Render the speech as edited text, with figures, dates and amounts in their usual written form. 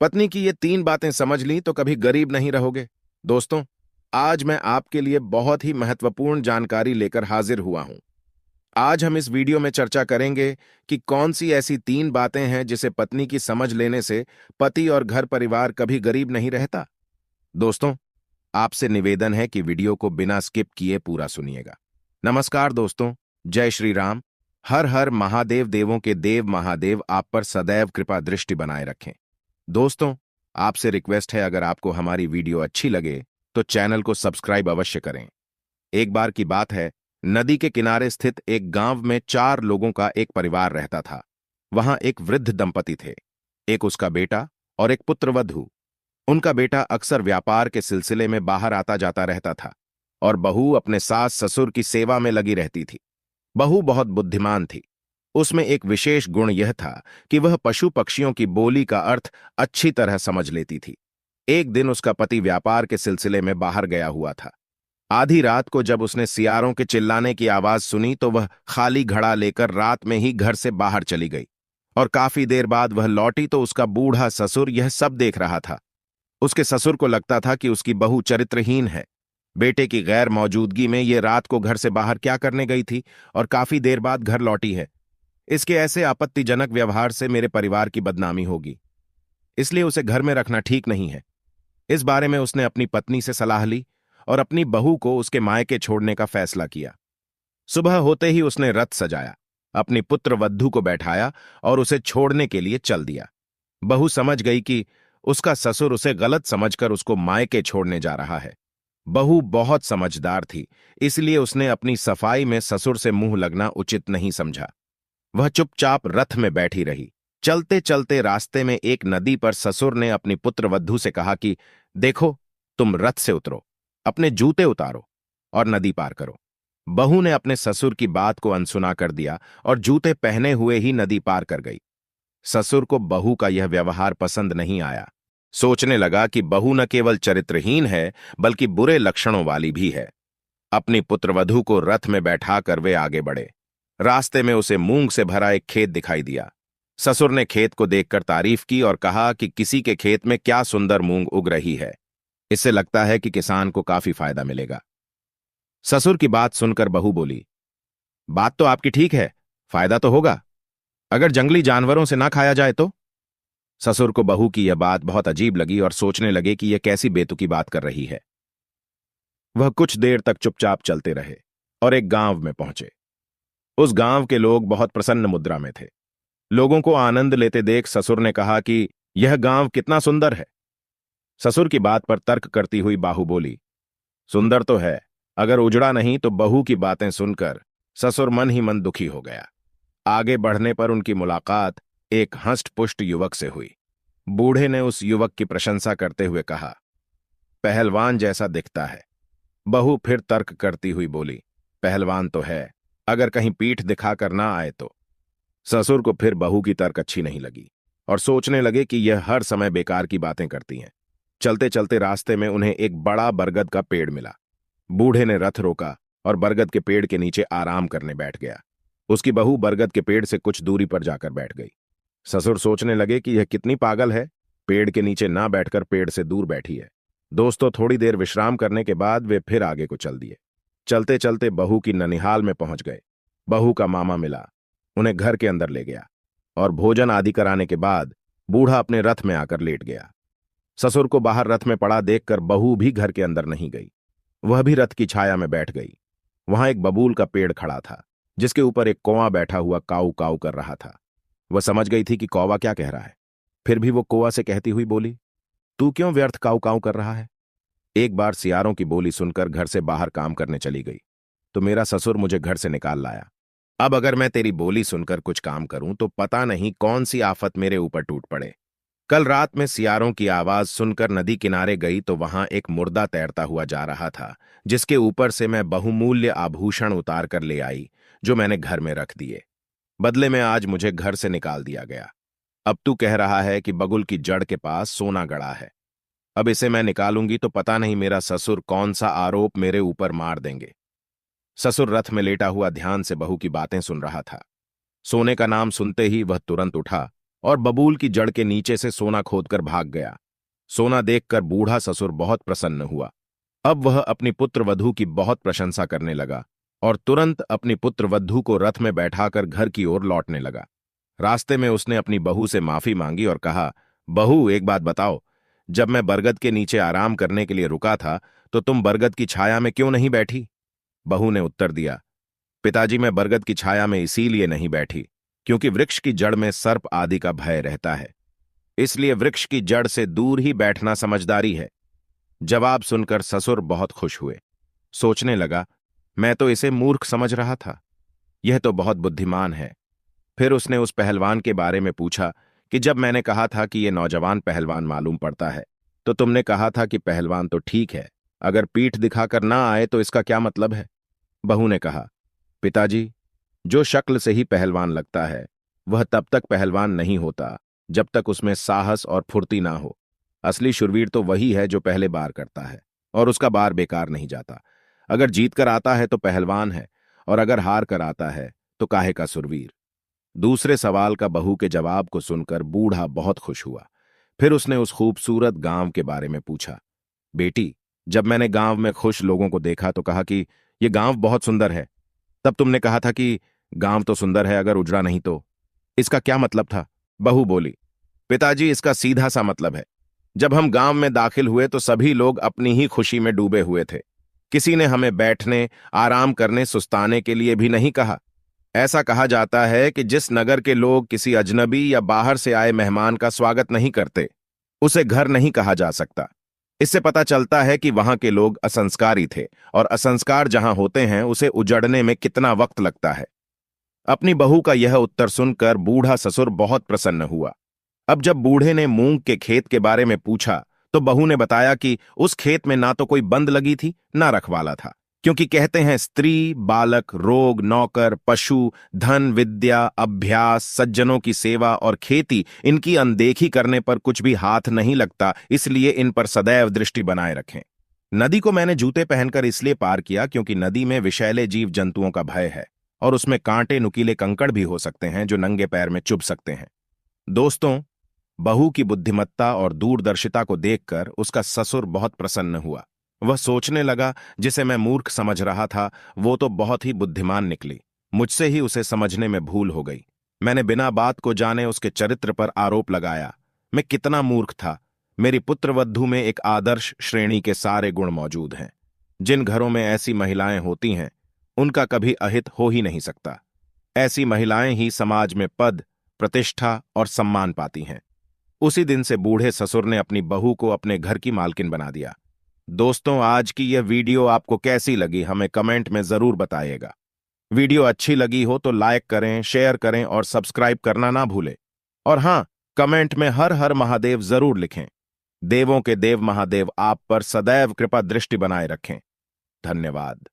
पत्नी की ये 3 बातें समझ ली तो कभी गरीब नहीं रहोगे। दोस्तों, आज मैं आपके लिए बहुत ही महत्वपूर्ण जानकारी लेकर हाजिर हुआ हूं। आज हम इस वीडियो में चर्चा करेंगे कि कौन सी ऐसी 3 बातें हैं जिसे पत्नी की समझ लेने से पति और घर परिवार कभी गरीब नहीं रहता। दोस्तों, आपसे निवेदन है कि वीडियो को बिना स्किप किए पूरा सुनिएगा। नमस्कार दोस्तों, जय श्री राम। हर हर महादेव। देवों के देव महादेव आप पर सदैव कृपा दृष्टि बनाए रखें। दोस्तों, आपसे रिक्वेस्ट है, अगर आपको हमारी वीडियो अच्छी लगे तो चैनल को सब्सक्राइब अवश्य करें। एक बार की बात है, नदी के किनारे स्थित एक गांव में 4 लोगों का एक परिवार रहता था। वहां एक वृद्ध दंपति थे, एक उसका बेटा और एक पुत्रवधू। उनका बेटा अक्सर व्यापार के सिलसिले में बाहर आता जाता रहता था और बहू अपने सास ससुर की सेवा में लगी रहती थी। बहू बहुत बुद्धिमान थी। उसमें एक विशेष गुण यह था कि वह पशु पक्षियों की बोली का अर्थ अच्छी तरह समझ लेती थी। एक दिन उसका पति व्यापार के सिलसिले में बाहर गया हुआ था। आधी रात को जब उसने सियारों के चिल्लाने की आवाज सुनी तो वह खाली घड़ा लेकर रात में ही घर से बाहर चली गई और काफी देर बाद वह लौटी तो उसका बूढ़ा ससुर यह सब देख रहा था। उसके ससुर को लगता था कि उसकी बहू चरित्रहीन है। बेटे की गैर मौजूदगी में ये रात को घर से बाहर क्या करने गई थी और काफी देर बाद घर लौटी है। इसके ऐसे आपत्तिजनक व्यवहार से मेरे परिवार की बदनामी होगी, इसलिए उसे घर में रखना ठीक नहीं है। इस बारे में उसने अपनी पत्नी से सलाह ली और अपनी बहू को उसके मायके छोड़ने का फैसला किया। सुबह होते ही उसने रथ सजाया, अपनी पुत्र वधू को बैठाया और उसे छोड़ने के लिए चल दिया। बहू समझ गई कि उसका ससुर उसे गलत समझकर उसको मायके छोड़ने जा रहा है। बहू बहुत समझदार थी, इसलिए उसने अपनी सफाई में ससुर से मुंह लगना उचित नहीं समझा। वह चुपचाप रथ में बैठी रही। चलते चलते रास्ते में एक नदी पर ससुर ने अपनी पुत्रवधू से कहा कि देखो, तुम रथ से उतरो, अपने जूते उतारो और नदी पार करो। बहू ने अपने ससुर की बात को अनसुना कर दिया और जूते पहने हुए ही नदी पार कर गई। ससुर को बहू का यह व्यवहार पसंद नहीं आया। सोचने लगा कि बहू न केवल चरित्रहीन है बल्कि बुरे लक्षणों वाली भी है। अपनी पुत्रवधू को रथ में बैठाकर वे आगे बढ़े। रास्ते में उसे मूंग से भरा एक खेत दिखाई दिया। ससुर ने खेत को देखकर तारीफ की और कहा कि किसी के खेत में क्या सुंदर मूंग उग रही है, इससे लगता है कि किसान को काफी फायदा मिलेगा। ससुर की बात सुनकर बहू बोली, बात तो आपकी ठीक है, फायदा तो होगा, अगर जंगली जानवरों से ना खाया जाए तो। ससुर को बहू की यह बात बहुत अजीब लगी और सोचने लगे कि यह कैसी बेतुकी बात कर रही है। वह कुछ देर तक चुपचाप चलते रहे और एक गांव में पहुंचे। उस गांव के लोग बहुत प्रसन्न मुद्रा में थे। लोगों को आनंद लेते देख ससुर ने कहा कि यह गांव कितना सुंदर है। ससुर की बात पर तर्क करती हुई बहू बोली, सुंदर तो है, अगर उजड़ा नहीं। तो बहू की बातें सुनकर ससुर मन ही मन दुखी हो गया। आगे बढ़ने पर उनकी मुलाकात एक हष्ट-पुष्ट युवक से हुई। बूढ़े ने उस युवक की प्रशंसा करते हुए कहा, पहलवान जैसा दिखता है। बहू फिर तर्क करती हुई बोली, पहलवान तो है, अगर कहीं पीठ दिखाकर ना आए तो। ससुर को फिर बहू की तर्क अच्छी नहीं लगी और सोचने लगे कि यह हर समय बेकार की बातें करती हैं। चलते चलते रास्ते में उन्हें एक बड़ा बरगद का पेड़ मिला। बूढ़े ने रथ रोका और बरगद के पेड़ के नीचे आराम करने बैठ गया। उसकी बहू बरगद के पेड़ से कुछ दूरी पर जाकर बैठ गई। ससुर सोचने लगे कि यह कितनी पागल है, पेड़ के नीचे ना बैठकर पेड़ से दूर बैठी है। दोस्तों, थोड़ी देर विश्राम करने के बाद वे फिर आगे को चल दिए। चलते चलते बहू की ननिहाल में पहुंच गए। बहू का मामा मिला, उन्हें घर के अंदर ले गया और भोजन आदि कराने के बाद बूढ़ा अपने रथ में आकर लेट गया। ससुर को बाहर रथ में पड़ा देखकर बहू भी घर के अंदर नहीं गई। वह भी रथ की छाया में बैठ गई। वहां एक बबूल का पेड़ खड़ा था, जिसके ऊपर एक कौवा बैठा हुआ काऊ काऊ कर रहा था। वह समझ गई थी कि कौवा क्या कह रहा है, फिर भी वो कौवा से कहती हुई बोली, तू क्यों व्यर्थ काऊ काऊ कर रहा है। एक बार सियारों की बोली सुनकर घर से बाहर काम करने चली गई तो मेरा ससुर मुझे घर से निकाल लाया। अब अगर मैं तेरी बोली सुनकर कुछ काम करूं तो पता नहीं कौन सी आफत मेरे ऊपर टूट पड़े। कल रात में सियारों की आवाज सुनकर नदी किनारे गई तो वहां एक मुर्दा तैरता हुआ जा रहा था, जिसके ऊपर से मैं बहुमूल्य आभूषण उतार कर ले आई, जो मैंने घर में रख दिए। बदले में आज मुझे घर से निकाल दिया गया। अब तू कह रहा है कि बगुल की जड़ के पास सोना गड़ा है। अब इसे मैं निकालूंगी तो पता नहीं मेरा ससुर कौन सा आरोप मेरे ऊपर मार देंगे। ससुर रथ में लेटा हुआ ध्यान से बहू की बातें सुन रहा था। सोने का नाम सुनते ही वह तुरंत उठा और बबूल की जड़ के नीचे से सोना खोदकर भाग गया। सोना देखकर बूढ़ा ससुर बहुत प्रसन्न हुआ। अब वह अपनी पुत्रवधू की बहुत प्रशंसा करने लगा और तुरंत अपनी पुत्रवधू को रथ में बैठाकर घर की ओर लौटने लगा। रास्ते में उसने अपनी बहू से माफी मांगी और कहा, बहू, एक बात बताओ, जब मैं बरगद के नीचे आराम करने के लिए रुका था तो तुम बरगद की छाया में क्यों नहीं बैठी? बहू ने उत्तर दिया, पिताजी, मैं बरगद की छाया में इसीलिए नहीं बैठी क्योंकि वृक्ष की जड़ में सर्प आदि का भय रहता है, इसलिए वृक्ष की जड़ से दूर ही बैठना समझदारी है। जवाब सुनकर ससुर बहुत खुश हुए। सोचने लगा, मैं तो इसे मूर्ख समझ रहा था, यह तो बहुत बुद्धिमान है। फिर उसने उस पहलवान के बारे में पूछा कि जब मैंने कहा था कि यह नौजवान पहलवान मालूम पड़ता है तो तुमने कहा था कि पहलवान तो ठीक है, अगर पीठ दिखाकर ना आए तो इसका क्या मतलब है? बहू ने कहा, पिताजी, जो शक्ल से ही पहलवान लगता है वह तब तक पहलवान नहीं होता जब तक उसमें साहस और फुर्ती ना हो। असली शूरवीर तो वही है जो पहले बार करता है और उसका बार बेकार नहीं जाता। अगर जीत कर आता है तो पहलवान है और अगर हार कर आता है तो काहे का सुरवीर। दूसरे सवाल का बहू के जवाब को सुनकर बूढ़ा बहुत खुश हुआ। फिर उसने उस खूबसूरत गांव के बारे में पूछा। बेटी, जब मैंने गांव में खुश लोगों को देखा तो कहा कि यह गांव बहुत सुंदर है, तब तुमने कहा था कि गांव तो सुंदर है अगर उजड़ा नहीं तो, इसका क्या मतलब था? बहू बोली, पिताजी, इसका सीधा सा मतलब है, जब हम गांव में दाखिल हुए तो सभी लोग अपनी ही खुशी में डूबे हुए थे। किसी ने हमें बैठने, आराम करने, सुस्ताने के लिए भी नहीं कहा। ऐसा कहा जाता है कि जिस नगर के लोग किसी अजनबी या बाहर से आए मेहमान का स्वागत नहीं करते, उसे घर नहीं कहा जा सकता। इससे पता चलता है कि वहां के लोग असंस्कारी थे और असंस्कार जहां होते हैं उसे उजड़ने में कितना वक्त लगता है। अपनी बहू का यह उत्तर सुनकर बूढ़ा ससुर बहुत प्रसन्न हुआ। अब जब बूढ़े ने मूंग के खेत के बारे में पूछा तो बहू ने बताया कि उस खेत में ना तो कोई बंद लगी थी ना रखवाला था, क्योंकि कहते हैं स्त्री, बालक, रोग, नौकर, पशु, धन, विद्या, अभ्यास, सज्जनों की सेवा और खेती, इनकी अनदेखी करने पर कुछ भी हाथ नहीं लगता, इसलिए इन पर सदैव दृष्टि बनाए रखें। नदी को मैंने जूते पहनकर इसलिए पार किया क्योंकि नदी में विषैले जीव जंतुओं का भय है और उसमें कांटे नुकीले कंकड़ भी हो सकते हैं जो नंगे पैर में चुभ सकते हैं। दोस्तों, बहू की बुद्धिमत्ता और दूरदर्शिता को देखकर उसका ससुर बहुत प्रसन्न हुआ। वह सोचने लगा, जिसे मैं मूर्ख समझ रहा था वो तो बहुत ही बुद्धिमान निकली। मुझसे ही उसे समझने में भूल हो गई। मैंने बिना बात को जाने उसके चरित्र पर आरोप लगाया। मैं कितना मूर्ख था। मेरी पुत्रवधू में एक आदर्श श्रेणी के सारे गुण मौजूद हैं। जिन घरों में ऐसी महिलाएं होती हैं उनका कभी अहित हो ही नहीं सकता। ऐसी महिलाएं ही समाज में पद, प्रतिष्ठा और सम्मान पाती हैं। उसी दिन से बूढ़े ससुर ने अपनी बहू को अपने घर की मालकिन बना दिया। दोस्तों, आज की यह वीडियो आपको कैसी लगी हमें कमेंट में जरूर बताइएगा। वीडियो अच्छी लगी हो तो लाइक करें, शेयर करें और सब्सक्राइब करना ना भूलें। और हां, कमेंट में हर हर महादेव जरूर लिखें। देवों के देव महादेव आप पर सदैव कृपा दृष्टि बनाए रखें। धन्यवाद।